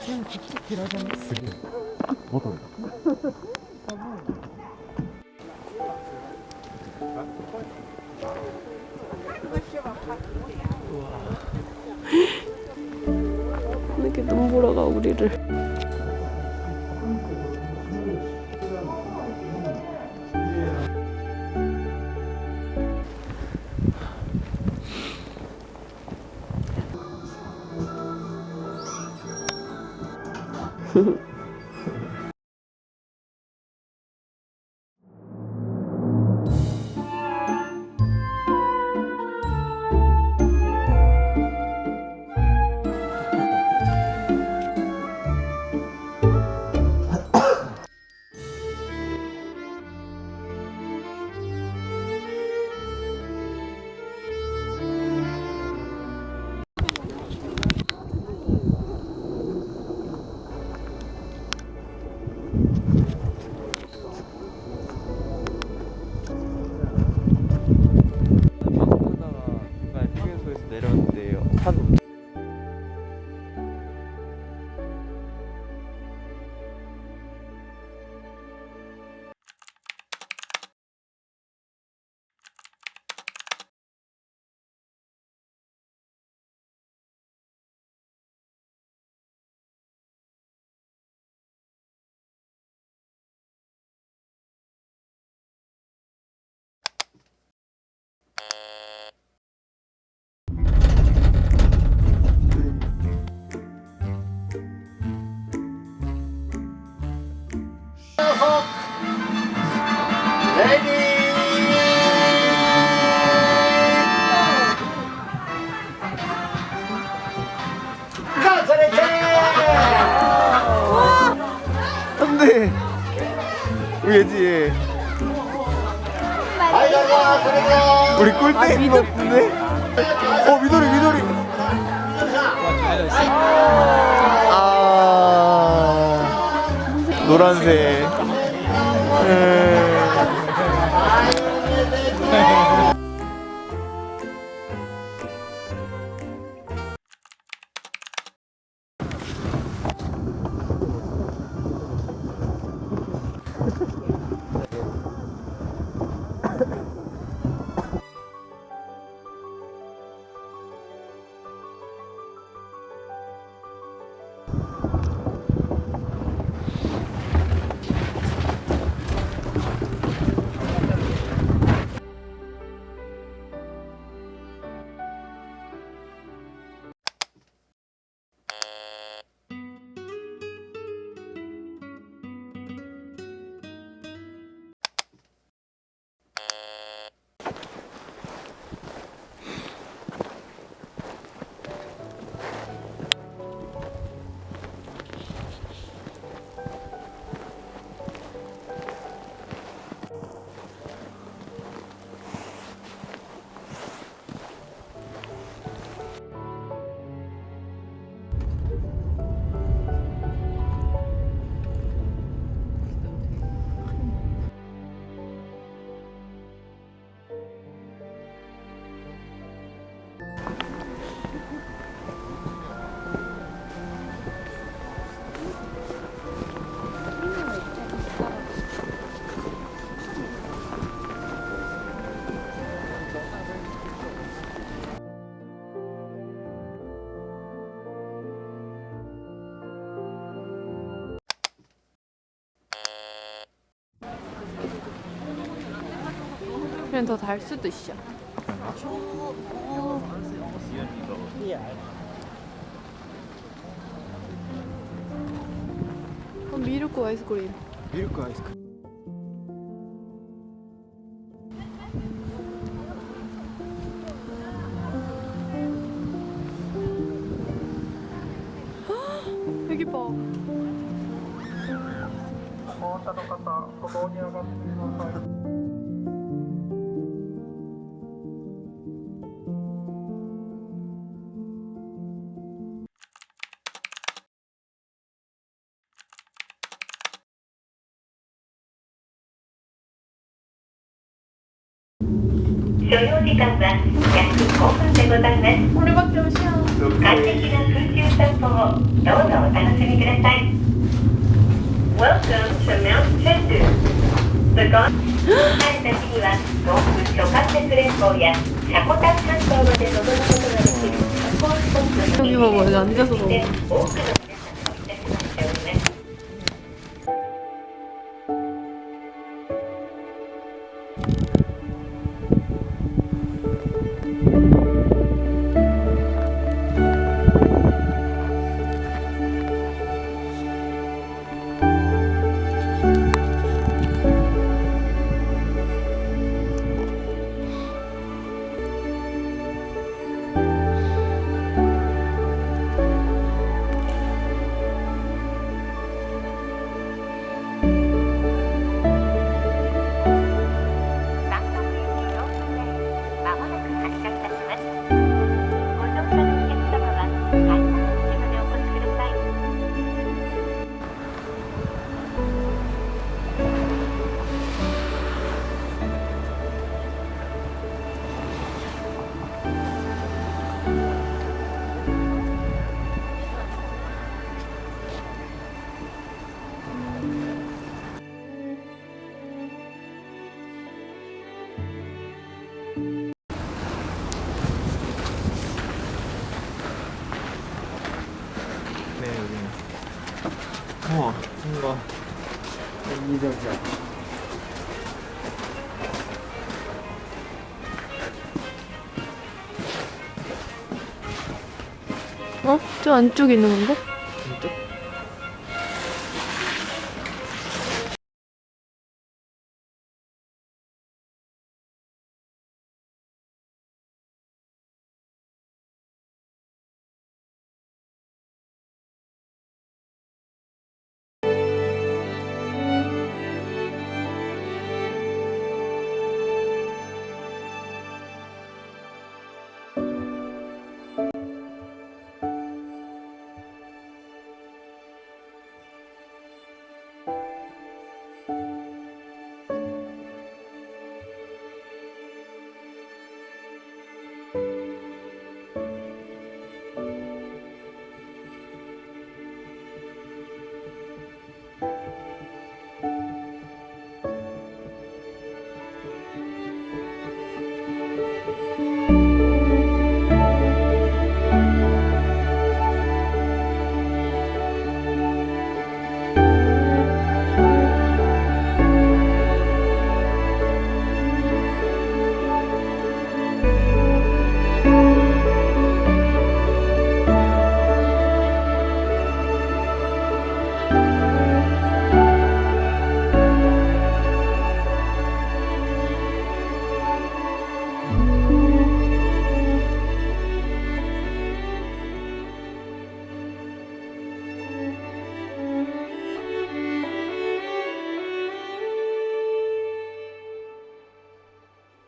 그냥 직접 길어졌네. 뭐더 이렇게 눈보라가 우리를. 휴게소에서 내렸는데요. 한 안돼. 왜지? 우리 꿀땡인 것 같은데? 미도리. 노란색. 그냥 더 달 수도 있어. 미르크 아이스크림. 밀크 아이스크림. 여기 봐.所要時間は約5分でございます。 우리밖에 없어. 快適な空中散歩をどうぞお楽しみください。Welcome to Mount Chengdu. The God 帰る先には東北諸関節連峰やシャコタン半島まで登ることができる観光スポットに 여기 봐봐. 여기 앉아서 多くの 봐. 皆様をいたしましております。 네, 여기는. 우와, 뭔가 이기적이야. 어? 저 안쪽에 있는 건데?